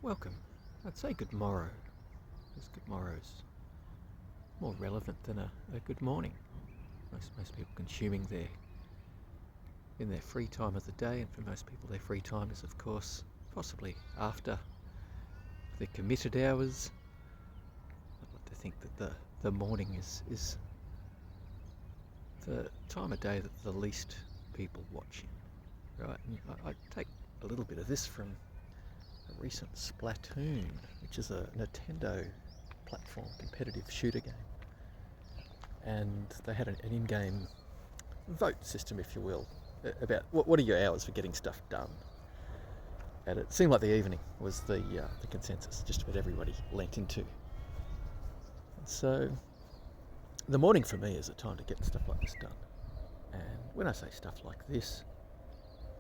Welcome. I'd say good morrow, because good morrow's more relevant than a good morning. Most people consuming in their free time of the day, and for most people their free time is of course possibly after their committed hours. I'd like to think that the morning is the time of day that the least people watch in, right? And I take a little bit of this from a recent Splatoon, which is a Nintendo platform competitive shooter game, and they had an in-game vote system, if you will, about what are your hours for getting stuff done. And it seemed like the evening was the consensus, just about everybody leant into. And so the morning for me is a time to get stuff like this done. And when I say stuff like this,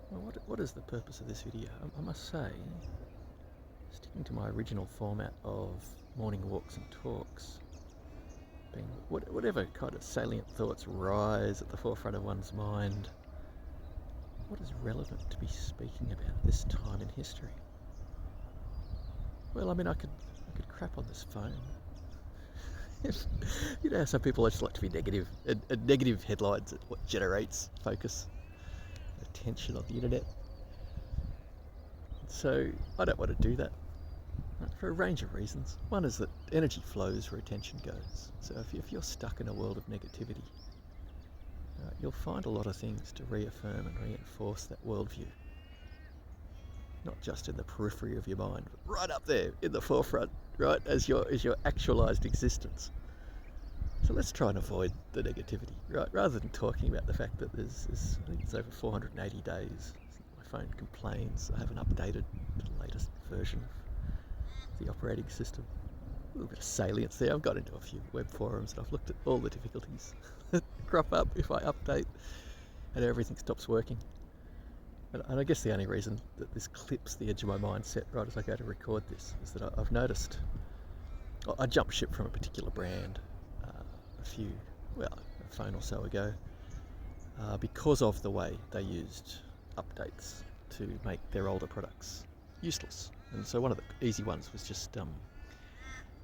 well, what is the purpose of this video? I must say, sticking to my original format of morning walks and talks, being whatever kind of salient thoughts rise at the forefront of one's mind, what is relevant to be speaking about at this time in history? Well, I mean, I could crap on this phone. You know how some people just like to be negative, and negative headlines are what generates focus, attention on the internet. So I don't want to do that, for a range of reasons. One is that energy flows where attention goes. So if you're stuck in a world of negativity, you'll find a lot of things to reaffirm and reinforce that worldview. Not just in the periphery of your mind, but right up there in the forefront, right, as your actualized existence. So let's try and avoid the negativity, right? Rather than talking about the fact that I think it's over 480 days. My phone complains I haven't updated to the latest version of the operating system. A little bit of salience there. I've got into a few web forums and I've looked at all the difficulties that crop up if I update and everything stops working. And I guess the only reason that this clips the edge of my mindset right as I go to record this is that I've noticed, I jumped ship from a particular brand a phone or so ago, because of the way they used updates to make their older products useless. And so one of the easy ones was just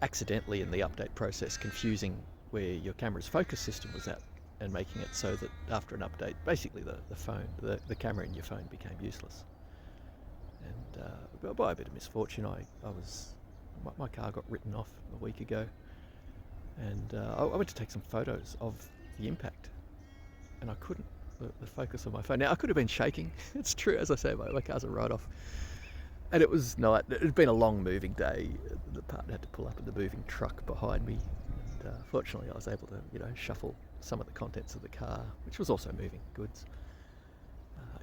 accidentally in the update process confusing where your camera's focus system was at and making it so that after an update, basically the camera in your phone became useless. And by a bit of misfortune, my car got written off a week ago, and I went to take some photos of the impact, and I couldn't. The focus of my phone. Now, I could have been shaking. It's true, as I say, my car's a write-off. And it was night. It had been a long moving day. The partner had to pull up in the moving truck behind me. And fortunately, I was able to, shuffle some of the contents of the car, which was also moving goods,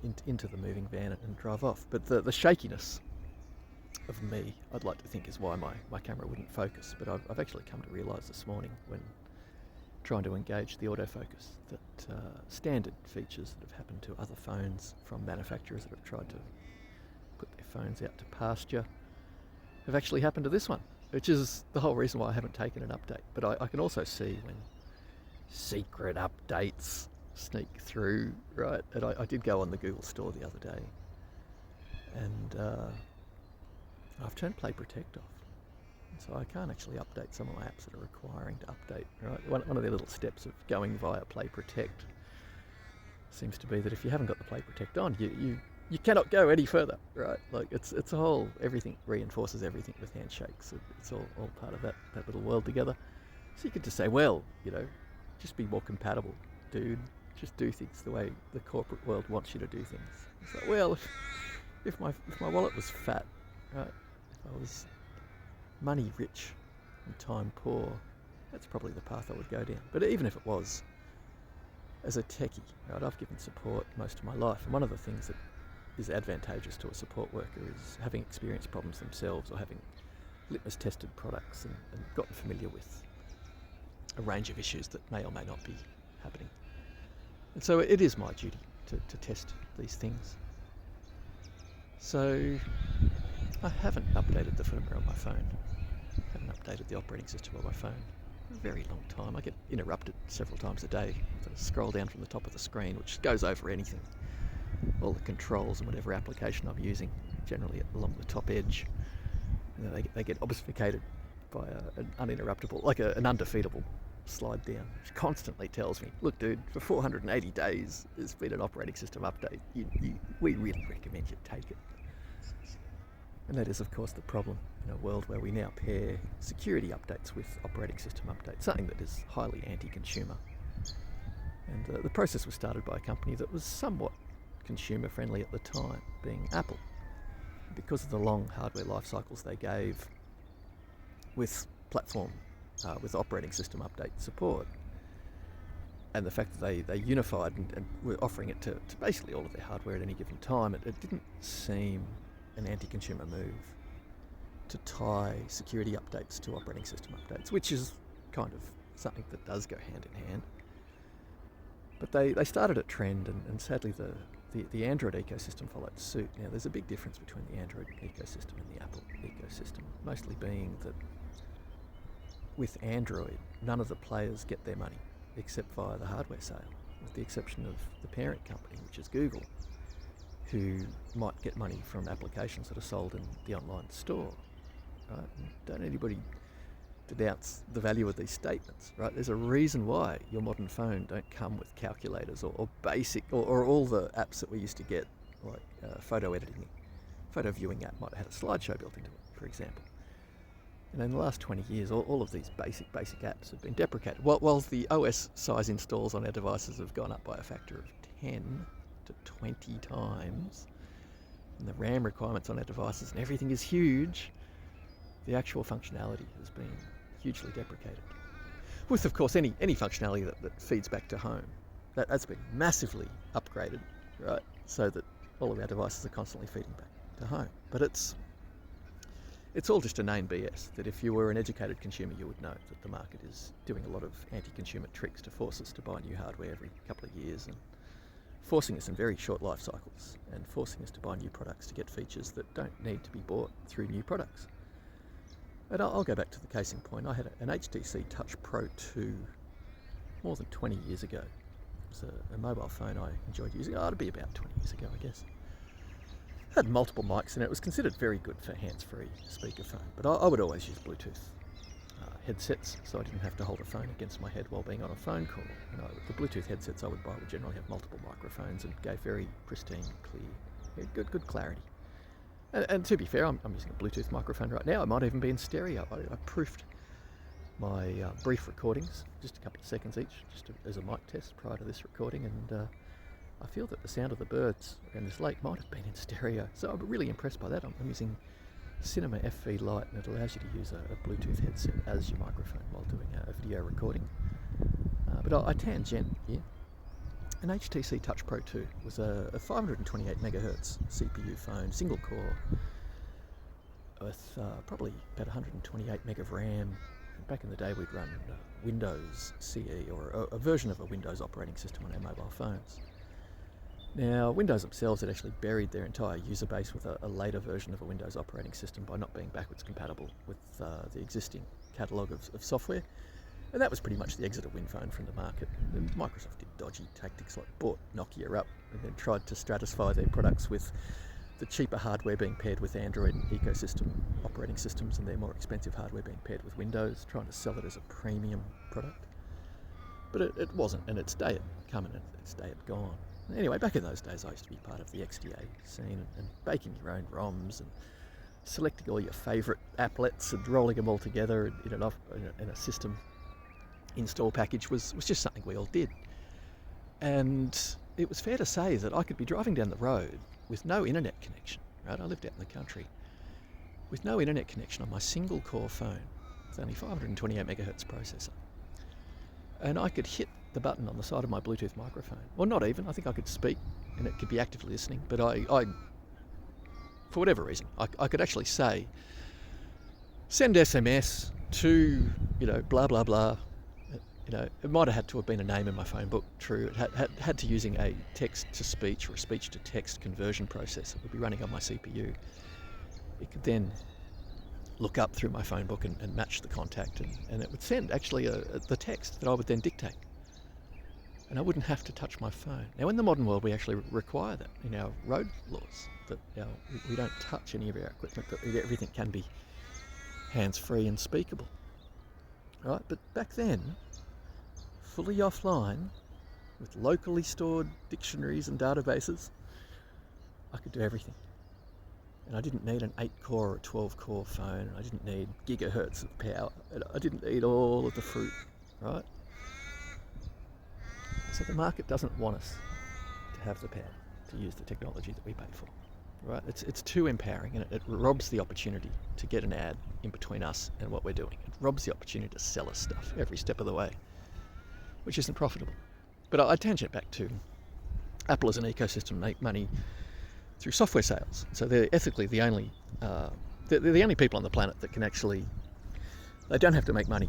into the moving van and drive off. But the shakiness of me, I'd like to think, is why my camera wouldn't focus. But I've actually come to realise this morning, when trying to engage the autofocus, that standard features that have happened to other phones from manufacturers that have tried to put their phones out to pasture have actually happened to this one, which is the whole reason why I haven't taken an update. But I can also see when secret updates sneak through, right? And I did go on the Google store the other day, and I've turned Play Protect off. So I can't actually update some of my apps that are requiring to update, right? One of the little steps of going via Play Protect seems to be that if you haven't got the Play Protect on, you cannot go any further, right? Like it's a whole, everything reinforces everything with handshakes. It's all part of that little world together. So you could just say, well, just be more compatible, dude. Just do things the way the corporate world wants you to do things. It's like, well, if my wallet was fat, right? If I was money rich and time poor, that's probably the path I would go down. But even if it was, as a techie, right, I've given support most of my life, and one of the things that is advantageous to a support worker is having experienced problems themselves, or having litmus tested products and gotten familiar with a range of issues that may or may not be happening. And so it is my duty to test these things. So I haven't updated the firmware on my phone, haven't updated the operating system on my phone for a very long time. I get interrupted several times a day. I scroll down from the top of the screen, which goes over anything, all the controls and whatever application I'm using, generally along the top edge. They get obfuscated by an uninterruptible, like an undefeatable slide down, which constantly tells me, look dude, for 480 days there's been an operating system update. We really recommend you take it. And that is of course the problem in a world where we now pair security updates with operating system updates, something that is highly anti-consumer. And the process was started by a company that was somewhat consumer friendly at the time, being Apple. Because of the long hardware life cycles they gave with platform, with operating system update support, and the fact that they unified and were offering it to basically all of their hardware at any given time, it didn't seem an anti-consumer move to tie security updates to operating system updates, which is kind of something that does go hand in hand. But they started a trend, and sadly the Android ecosystem followed suit. Now there's a big difference between the Android ecosystem and the Apple ecosystem, mostly being that with Android, none of the players get their money except via the hardware sale, with the exception of the parent company, which is Google, who might get money from applications that are sold in the online store. Right? And don't anybody denounce the value of these statements, right? There's a reason why your modern phone don't come with calculators or basic, or all the apps that we used to get, like photo editing. Photo viewing app might have had a slideshow built into it, for example. And in the last 20 years, all of these basic apps have been deprecated. Whilst the OS size installs on our devices have gone up by a factor of 10 to 20 times, and the RAM requirements on our devices and everything is huge, the actual functionality has been hugely deprecated. With, of course, any functionality that feeds back to home. That's been massively upgraded, right? So that all of our devices are constantly feeding back to home. But it's all just inane BS, that if you were an educated consumer, you would know that the market is doing a lot of anti-consumer tricks to force us to buy new hardware every couple of years, and forcing us in very short life cycles, and forcing us to buy new products to get features that don't need to be bought through new products. And I'll go back to the case in point. I had an HTC Touch Pro 2 more than 20 years ago. It was a mobile phone I enjoyed using. It'd be about 20 years ago, I guess. It had multiple mics, and it was considered very good for hands-free speakerphone. But I would always use Bluetooth headsets, so I didn't have to hold a phone against my head while being on a phone call. The Bluetooth headsets I would buy would generally have multiple microphones and gave very pristine, clear, good clarity. And to be fair, I'm using a Bluetooth microphone right now. I might even be in stereo. I proofed my brief recordings, just a couple of seconds each, just as a mic test prior to this recording, and I feel that the sound of the birds around this lake might have been in stereo. So I'm really impressed by that. I'm using Cinema FV Lite, and it allows you to use a Bluetooth headset as your microphone while doing a video recording. But I tangent here. An HTC Touch Pro 2 was a 528 megahertz CPU phone, single core, with probably about 128 meg of RAM. Back in the day, we'd run Windows CE, or a version of a Windows operating system on our mobile phones. Now, Windows themselves had actually buried their entire user base with a later version of a Windows operating system by not being backwards compatible with the existing catalogue of software. And that was pretty much the exit of WinPhone from the market. And Microsoft did dodgy tactics like bought Nokia up and then tried to stratify their products with the cheaper hardware being paired with Android ecosystem operating systems, and their more expensive hardware being paired with Windows, trying to sell it as a premium product. But it wasn't, and its day had come and its day had gone. Anyway, back in those days, I used to be part of the XDA scene and baking your own ROMs and selecting all your favourite applets and rolling them all together in a system install package was just something we all did. And it was fair to say that I could be driving down the road with no internet connection, right? I lived out in the country. With no internet connection on my single core phone with only 528 megahertz processor. And I could hit the button on the side of my Bluetooth microphone. Well, not even. I think I could speak and it could be actively listening, but I for whatever reason, I could actually say, send SMS to, blah, blah, blah. It might have had to have been a name in my phone book, true. It had to using a text-to-speech or a speech-to-text conversion process that would be running on my CPU. It could then look up through my phone book and match the contact, and it would send actually the text that I would then dictate. And I wouldn't have to touch my phone. Now, in the modern world, we actually require that in our road laws, that we don't touch any of our equipment, that everything can be hands-free and speakable, right? But back then, fully offline, with locally stored dictionaries and databases, I could do everything. And I didn't need an 8-core or a 12-core phone, and I didn't need gigahertz of power, and I didn't need all of the fruit, right? So the market doesn't want us to have the power to use the technology that we paid for, right? It's too empowering, and it robs the opportunity to get an ad in between us and what we're doing. It robs the opportunity to sell us stuff every step of the way, which isn't profitable. But I tangent back to Apple as an ecosystem make money through software sales. So they're ethically the only they're the only people on the planet that can actually, they don't have to make money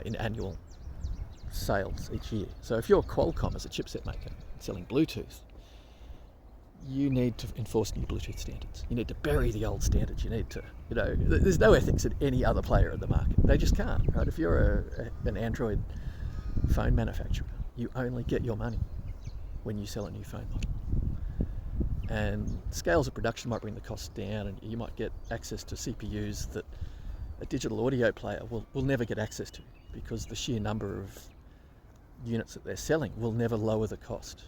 in annual sales each year. So if you're Qualcomm as a chipset maker selling Bluetooth, you need to enforce new Bluetooth standards. You need to bury the old standards. You need to, there's no ethics at any other player in the market. They just can't, right? If you're an Android phone manufacturer, you only get your money when you sell a new phone model. And scales of production might bring the costs down, and you might get access to CPUs that a digital audio player will never get access to, because the sheer number of units that they're selling will never lower the cost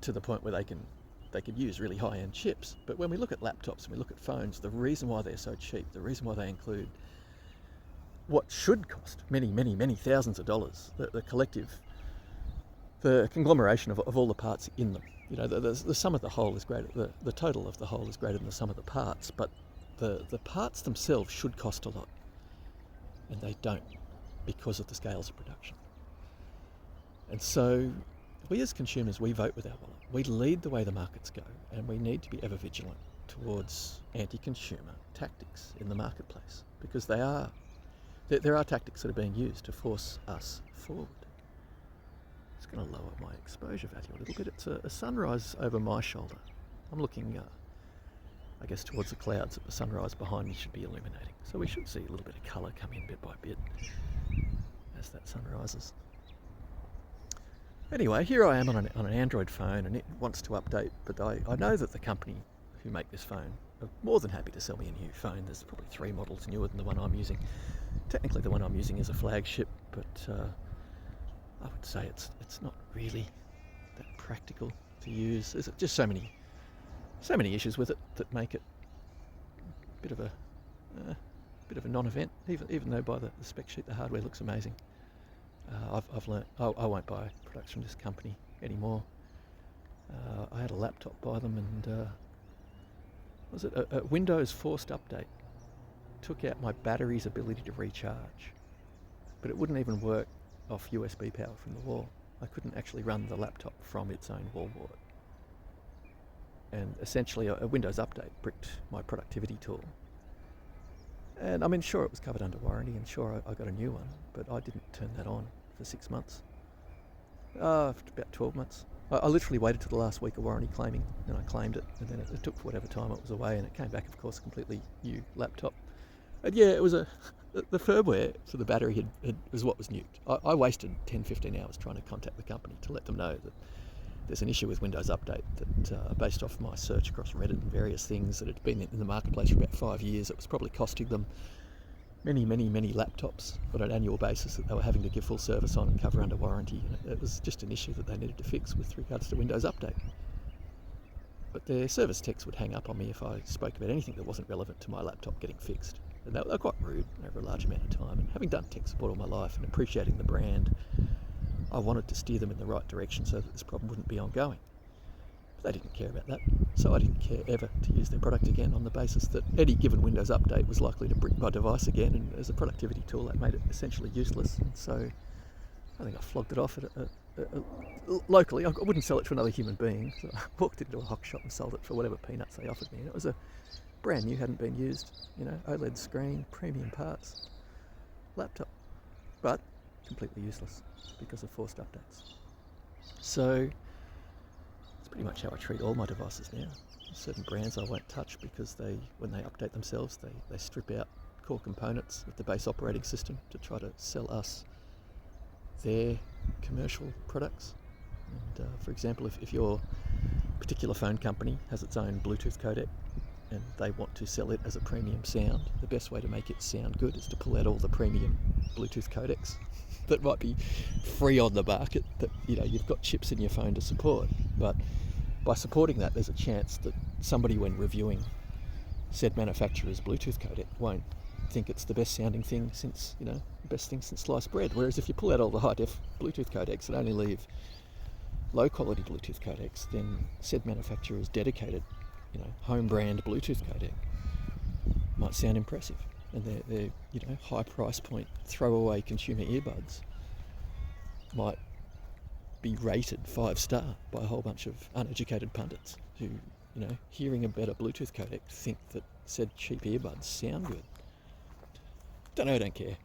to the point where they can use really high-end chips. But when we look at laptops and we look at phones, the reason why they're so cheap, the reason why they include what should cost many, many, many thousands of dollars, the conglomeration of all the parts in them. The sum of the whole is greater, the total of the whole is greater than the sum of the parts, but the parts themselves should cost a lot, and they don't, because of the scales of production. And so we as consumers, we vote with our wallet. We lead the way the markets go, and we need to be ever vigilant towards anti-consumer tactics in the marketplace, because there are tactics that are being used to force us forward. It's going to lower my exposure value a little bit. It's a sunrise over my shoulder. I'm looking, I guess, towards the clouds that the sunrise behind me should be illuminating. So we should see a little bit of colour come in bit by bit as that sun rises. Anyway, here I am on an Android phone, and it wants to update, but I know that the company who make this phone are more than happy to sell me a new phone. There's probably 3 models newer than the one I'm using. Technically the one I'm using is a flagship, but I would say it's not really that practical to use. There's just so many issues with it that make it a bit of a non-event, even though by the spec sheet the hardware looks amazing. I've learnt I won't buy products from this company anymore. I had a laptop by them, and was it a Windows forced update took out my battery's ability to recharge, but it wouldn't even work off USB power from the wall. I couldn't actually run the laptop from its own wallboard. And essentially a Windows update bricked my productivity tool. And I mean, sure, it was covered under warranty, and sure, I got a new one, but I didn't turn that on for 6 months. About 12 months. I literally waited till the last week of warranty claiming, and I claimed it, and then it took for whatever time it was away, and it came back, of course, a completely new laptop. And yeah, it was the firmware for the battery was what was nuked. I wasted 10-15 hours trying to contact the company to let them know that there's an issue with Windows Update that, based off my search across Reddit and various things, that had been in the marketplace for about 5 years. It was probably costing them many, many, many laptops on an annual basis that they were having to give full service on and cover under warranty. And it was just an issue that they needed to fix with regards to Windows Update. But their service techs would hang up on me if I spoke about anything that wasn't relevant to my laptop getting fixed. And they were quite rude over a large amount of time. And having done tech support all my life and appreciating the brand, I wanted to steer them in the right direction so that this problem wouldn't be ongoing. But they didn't care about that, so I didn't care ever to use their product again, on the basis that any given Windows update was likely to brick my device again, and as a productivity tool that made it essentially useless. And so I think I flogged it off locally. I wouldn't sell it to another human being, so I walked into a hock shop and sold it for whatever peanuts they offered me. And it was a brand new, hadn't been used, OLED screen, premium parts, laptop, but completely useless because of forced updates. So it's pretty much how I treat all my devices now. There's certain brands I won't touch because when they update themselves, they strip out core components of the base operating system to try to sell us their commercial products. And for example, if your particular phone company has its own Bluetooth codec, and they want to sell it as a premium sound. The best way to make it sound good is to pull out all the premium Bluetooth codecs that might be free on the market that you've got chips in your phone to support. But by supporting that, there's a chance that somebody, when reviewing said manufacturer's Bluetooth codec, won't think it's the best sounding thing since, the best thing since sliced bread. Whereas if you pull out all the high def Bluetooth codecs and only leave low quality Bluetooth codecs, then said manufacturer's dedicated, home brand Bluetooth codec might sound impressive. And their high price point throwaway consumer earbuds might be rated 5-star by a whole bunch of uneducated pundits who, hearing a better Bluetooth codec, think that said cheap earbuds sound good. Don't care.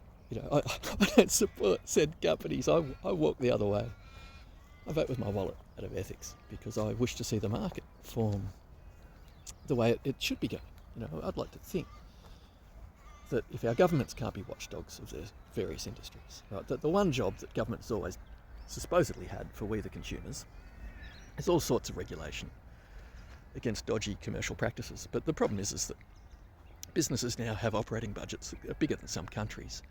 I don't support said companies. I walk the other way. I vote with my wallet out of ethics because I wish to see the market form the way it should be going. I'd like to think that if our governments can't be watchdogs of their various industries, right, that the one job that governments always supposedly had for we the consumers is all sorts of regulation against dodgy commercial practices. But the problem is that businesses now have operating budgets that are bigger than some countries.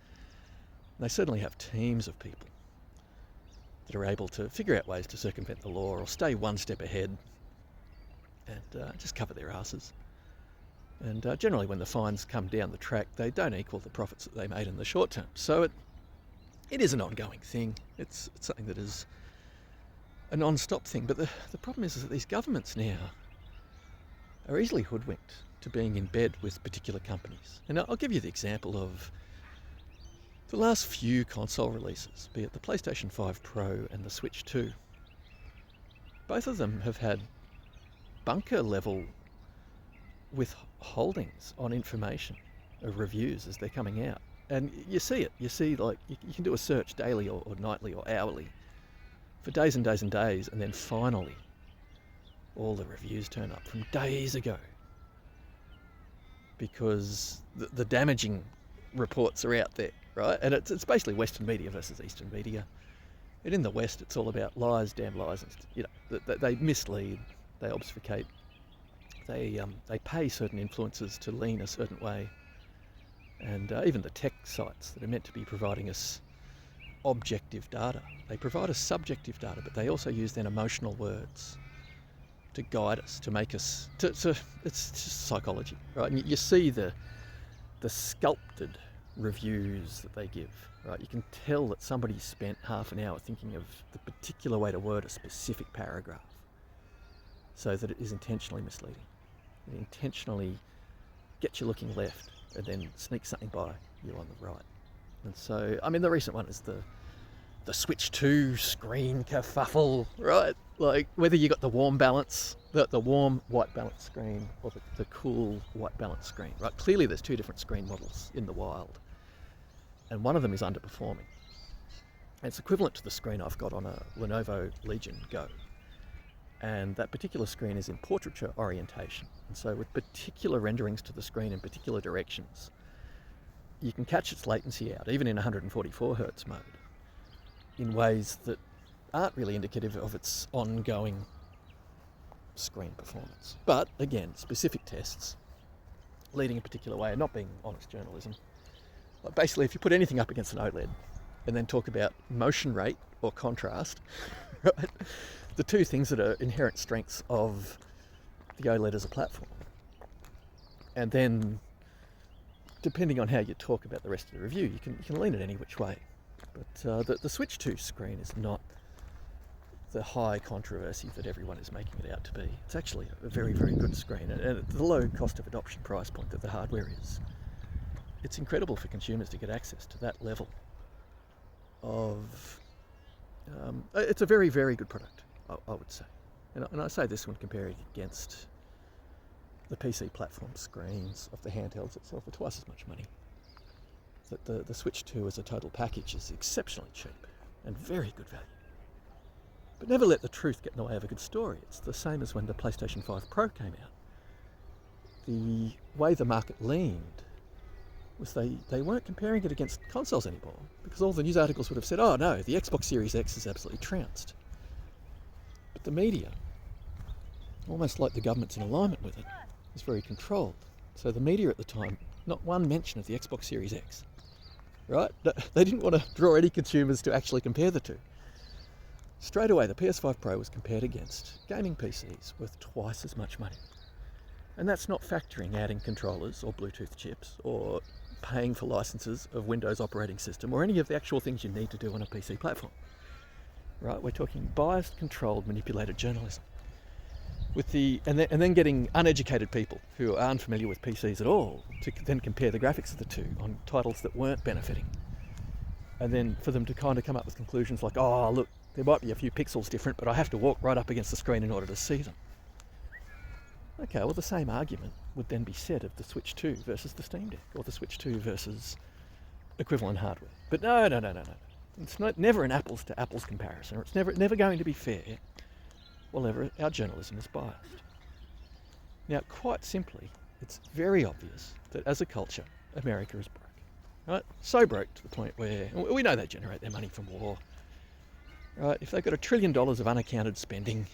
And they certainly have teams of people that are able to figure out ways to circumvent the law or stay one step ahead and just cover their asses. And generally when the fines come down the track, they don't equal the profits that they made in the short term. So it is an ongoing thing. It's something that is a non-stop thing. But the problem is that these governments now are easily hoodwinked to being in bed with particular companies. And I'll give you the example of the last few console releases, be it the PlayStation 5 Pro and the Switch 2. Both of them have had bunker level withholdings on information of reviews as they're coming out. And you see it. You see, like, you can do a search daily or nightly or hourly for days and days and days, and then finally all the reviews turn up from days ago because the damaging reports are out there, right? And it's basically Western media versus Eastern media. And in the West, it's all about lies, damn lies. And, they mislead, they obfuscate, they pay certain influencers to lean a certain way. And even the tech sites that are meant to be providing us objective data, they provide us subjective data, but they also use then emotional words to guide us, to make us, it's just psychology, right? And you see the sculpted reviews that they give, right? You can tell that somebody spent half an hour thinking of the particular way to word a specific paragraph so that it is intentionally misleading. It intentionally gets you looking left and then sneak something by you on the right. And so, I mean, the recent one is the Switch 2 screen kerfuffle, right? Like, whether you got the warm balance, the warm white balance screen, or the cool white balance screen, right? Clearly there's two different screen models in the wild, and one of them is underperforming. And it's equivalent to the screen I've got on a Lenovo Legion Go. And that particular screen is in portraiture orientation. And so with particular renderings to the screen in particular directions, you can catch its latency out, even in 144 Hz mode, in ways that aren't really indicative of its ongoing screen performance. But again, specific tests leading a particular way and not being honest journalism. Like basically, if you put anything up against an OLED and then talk about motion rate or contrast, right? The two things that are inherent strengths of the OLED as a platform. And then, depending on how you talk about the rest of the review, you can lean it any which way. But the Switch 2 screen is not the high controversy that everyone is making it out to be. It's actually a very, very good screen. And at the low cost of adoption price point that the hardware is, it's incredible for consumers to get access to that level of... it's a very, very good product, I would say. And I say this when comparing against the PC platform screens of the handhelds itself for twice as much money. That the Switch 2 as a total package is exceptionally cheap and very good value. But never let the truth get in the way of a good story. It's the same as when the PlayStation 5 Pro came out. The way the market leaned was they weren't comparing it against consoles anymore, because all the news articles would have said, oh no, the Xbox Series X is absolutely trounced. But the media, almost like the government's in alignment with it, was very controlled. So the media at the time, not one mention of the Xbox Series X, right? They didn't want to draw any consumers to actually compare the two. Straight away, the PS5 Pro was compared against gaming PCs worth twice as much money. And that's not factoring adding controllers or Bluetooth chips or paying for licenses of Windows operating system or any of the actual things you need to do on a PC platform. Right? We're talking biased, controlled, manipulated journalism. And then getting uneducated people who are unfamiliar with PCs at all to then compare the graphics of the two on titles that weren't benefiting. And then for them to kind of come up with conclusions like, oh, look, there might be a few pixels different, but I have to walk right up against the screen in order to see them. Okay, well, the same argument would then be said of the Switch 2 versus the Steam Deck, or the Switch 2 versus equivalent hardware. But no. It's never an apples to apples comparison, or it's never going to be fair. Well, our journalism is biased. Now, quite simply, it's very obvious that as a culture, America is broke. Right? So broke to the point where we know they generate their money from war. Right? If they've got $1 trillion of unaccounted spending,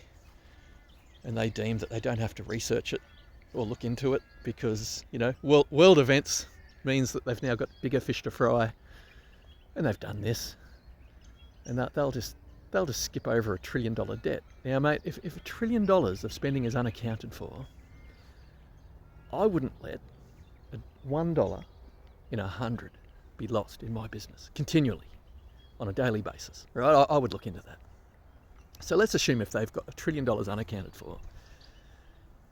and they deem that they don't have to research it or look into it because, world events means that they've now got bigger fish to fry, and they've done this, and they'll just skip over $1 trillion debt. Now, mate, if $1 trillion of spending is unaccounted for, I wouldn't let $1 in 100 be lost in my business continually on a daily basis. Right? I would look into that. So let's assume if they've got $1 trillion unaccounted for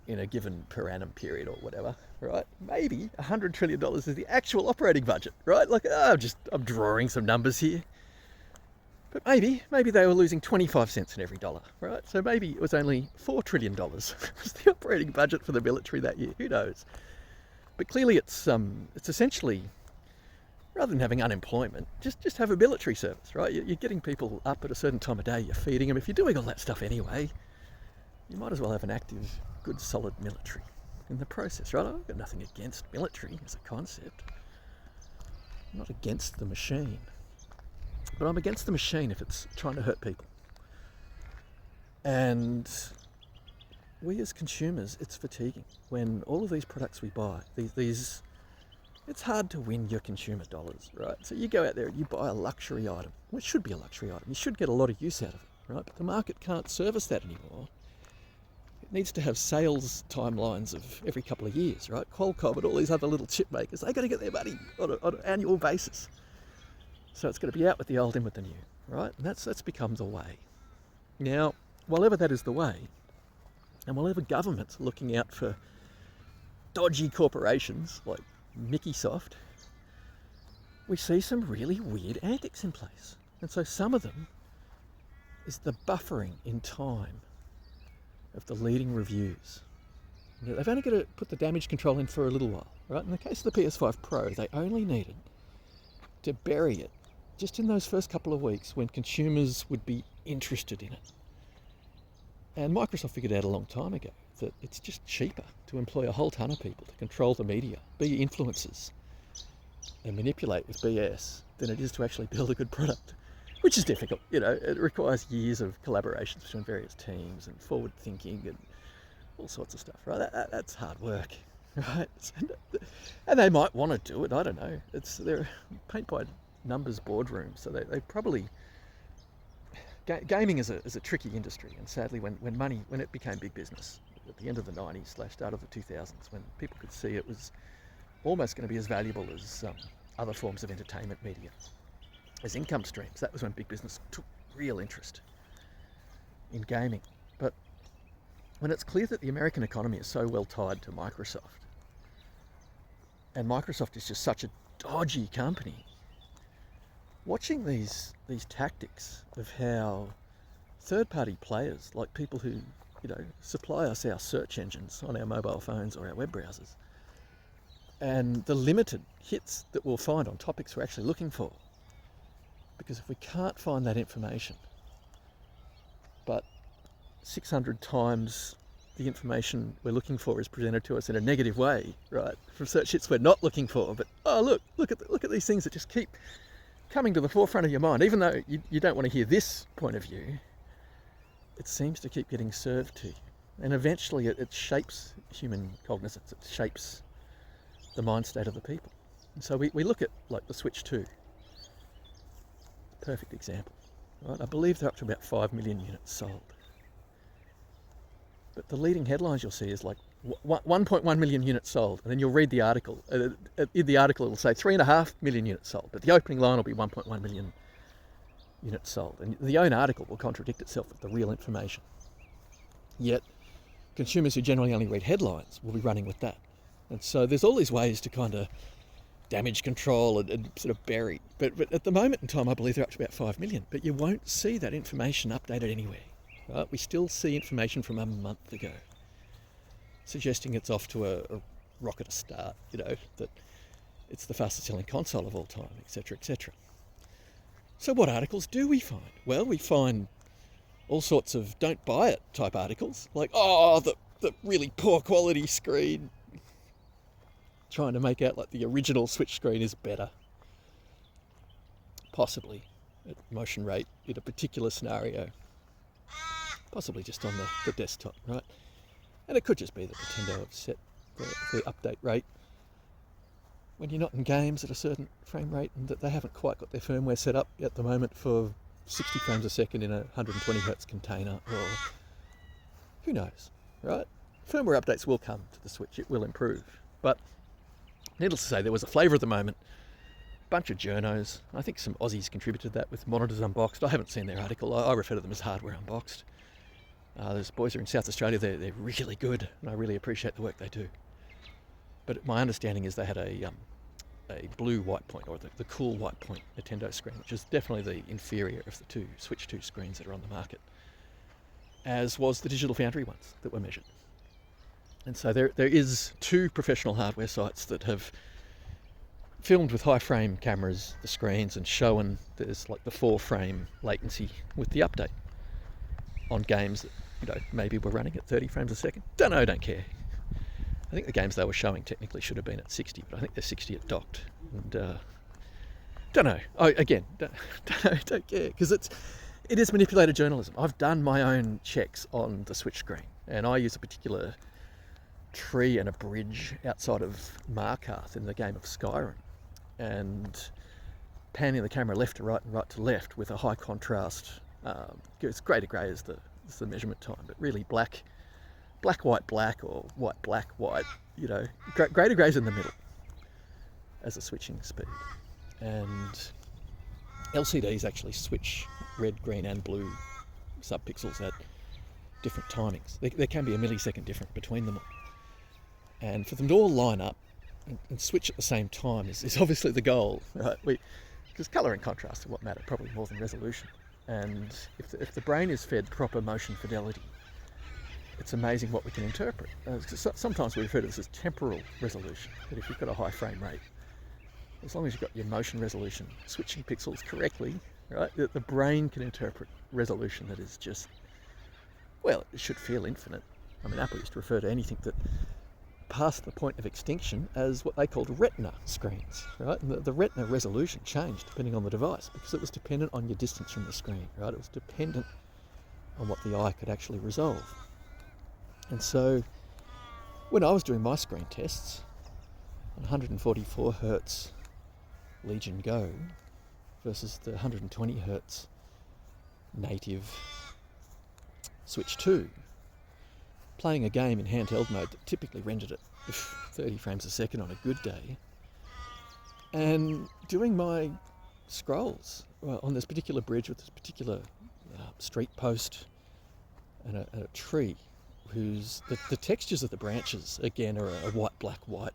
in a given per annum period or whatever, right? Maybe $100 trillion is the actual operating budget, right? Like, I'm drawing some numbers here. But maybe they were losing 25 cents in every dollar, right? So maybe it was only $4 trillion was the operating budget for the military that year. Who knows? But clearly it's essentially, rather than having unemployment, just have a military service, right? You're getting people up at a certain time of day, you're feeding them. If you're doing all that stuff anyway, you might as well have an active, good, solid military in the process, right? I've got nothing against military as a concept. I'm not against the machine. But I'm against the machine if it's trying to hurt people. And we as consumers, it's fatiguing when all of these products we buy, these it's hard to win your consumer dollars, right? So you go out there and you buy a luxury item, which should be a luxury item. You should get a lot of use out of it, right? But the market can't service that anymore. It needs to have sales timelines of every couple of years, right? Qualcomm and all these other little chip makers, they got to get their money on an annual basis. So it's got to be out with the old, in with the new, right? And that's become the way. Now, while ever that is the way, and while ever governments are looking out for dodgy corporations like Mickeysoft, we see some really weird antics in place. And so some of them is the buffering in time of the leading reviews. They've only got to put the damage control in for a little while, right? In the case of the PS5 Pro, they only needed to bury it just in those first couple of weeks when consumers would be interested in it. And Microsoft figured out a long time ago that it's just cheaper to employ a whole ton of people to control the media, be influencers, and manipulate with BS than it is to actually build a good product, which is difficult. It requires years of collaborations between various teams and forward thinking and all sorts of stuff, right? That's hard work, right? And they might want to do it, I don't know. They're paint by numbers boardroom, so they probably... Gaming is a tricky industry, and sadly when it became big business at the end of the 90s / start of the 2000s, when people could see it was almost going to be as valuable as other forms of entertainment media, as income streams, that was when big business took real interest in gaming. But when it's clear that the American economy is so well tied to Microsoft, and Microsoft is just such a dodgy company, watching these tactics of how third-party players, like people who supply us our search engines on our mobile phones or our web browsers, and the limited hits that we'll find on topics we're actually looking for. Because if we can't find that information, but 600 times the information we're looking for is presented to us in a negative way, right, from search hits we're not looking for, but look at these things that just keep coming to the forefront of your mind, even though you don't want to hear this point of view, it seems to keep getting served to you. And eventually it shapes human cognizance, it shapes the mind state of the people. And so we look at like the Switch 2, perfect example. Right? I believe they're up to about 5 million units sold. But the leading headlines you'll see is like 1.1 million units sold, and then you'll read the article. In the article it'll say 3.5 million units sold, but the opening line will be 1.1 million units sold. And the own article will contradict itself with the real information. Yet consumers who generally only read headlines will be running with that. And so there's all these ways to kind of damage control and sort of bury. But at the moment in time, I believe they're up to about 5 million, but you won't see that information updated anywhere. Right? We still see information from a month ago suggesting it's off to a rocket start, that it's the fastest selling console of all time, etc., etc. So what articles do we find? Well, we find all sorts of don't buy it type articles, like, the really poor quality screen, trying to make out like the original Switch screen is better, possibly at motion rate in a particular scenario, possibly just on the desktop, right? And it could just be that Nintendo have set the update rate when you're not in games at a certain frame rate, and that they haven't quite got their firmware set up at the moment for 60 frames a second in a 120 hertz container, or who knows, right? Firmware updates will come to the Switch, it will improve. But needless to say, there was a flavour of the moment, bunch of journos. I think some Aussies contributed that with Monitors Unboxed. I haven't seen their article, I refer to them as Hardware Unboxed. Those boys are in South Australia, they're really good, and I really appreciate the work they do. But my understanding is they had a blue white point, or the cool white point Nintendo screen, which is definitely the inferior of the two Switch 2 screens that are on the market, as was the Digital Foundry ones that were measured. And so there is 2 professional hardware sites that have filmed with high frame cameras the screens and shown there's like the 4 frame latency with the update on games that maybe were running at 30 frames a second. Don't care. I think the games they were showing technically should have been at 60, but I think they're 60 at docked. And don't know. Don't care, because it is manipulated journalism. I've done my own checks on the Switch screen, and I use a particular tree and a bridge outside of Markarth in the game of Skyrim, and panning the camera left to right and right to left with a high contrast. It's grey to grey is the measurement time, but really black, white, black, or white, black, white, grey to grey's in the middle as a switching speed. And LCDs actually switch red, green and blue subpixels at different timings. There can be a millisecond difference between them all. And for them to all line up and switch at the same time is obviously the goal, right? Because colour and contrast are what matter, probably more than resolution. And if the brain is fed proper motion fidelity, it's amazing what we can interpret. Sometimes we refer to this as temporal resolution, that if you've got a high frame rate, as long as you've got your motion resolution switching pixels correctly, right, the brain can interpret resolution that is just, well, it should feel infinite. I mean, Apple used to refer to anything that passed the point of extinction as what they called retina screens, right? And the retina resolution changed depending on the device because it was dependent on your distance from the screen, right? It was dependent on what the eye could actually resolve. And so when I was doing my screen tests on 144 hertz Legion Go versus the 120 hertz native Switch 2, playing a game in handheld mode that typically rendered at 30 frames a second on a good day, and doing my scrolls on this particular bridge with this particular street post and a tree, whose the textures of the branches again are a white, black, white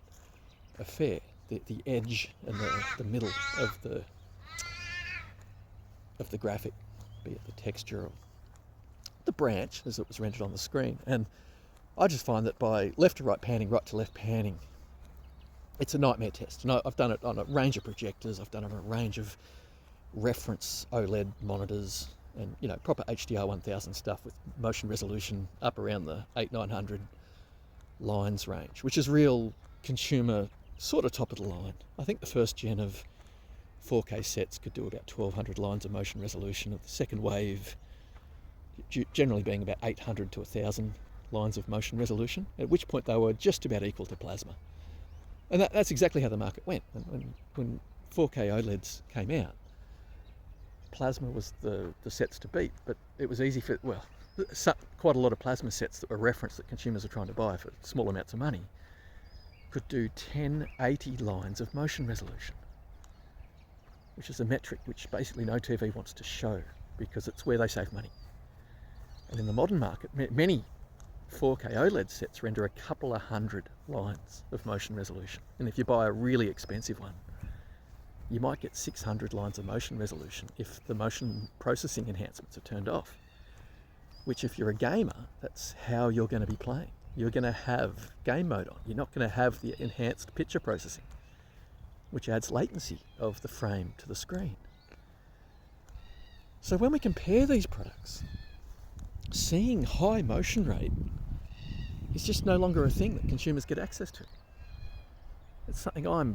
affair. The edge and the middle of the graphic, be it the texture or the branch as it was rendered on the screen. And I just find that by left to right panning, right to left panning, it's a nightmare test. And I've done it on a range of projectors, I've done it on a range of reference OLED monitors, and proper HDR 1000 stuff with motion resolution up around the 800-900 lines range, which is real consumer sort of top of the line. I think the first gen of 4K sets could do about 1200 lines of motion resolution, of the second wave generally being about 800 to 1000 lines of motion resolution, at which point they were just about equal to plasma. And that's exactly how the market went. When 4K OLEDs came out, plasma was the sets to beat, but it was easy for, well, quite a lot of plasma sets that were referenced that consumers are trying to buy for small amounts of money could do 1080 lines of motion resolution, which is a metric which basically no TV wants to show because it's where they save money. And in the modern market, many 4K OLED sets render a couple of hundred lines of motion resolution. And if you buy a really expensive one, you might get 600 lines of motion resolution if the motion processing enhancements are turned off. Which, if you're a gamer, that's how you're going to be playing. You're going to have game mode on. You're not going to have the enhanced picture processing, which adds latency of the frame to the screen. So when we compare these products, seeing high motion rate is just no longer a thing that consumers get access to. It's something I'm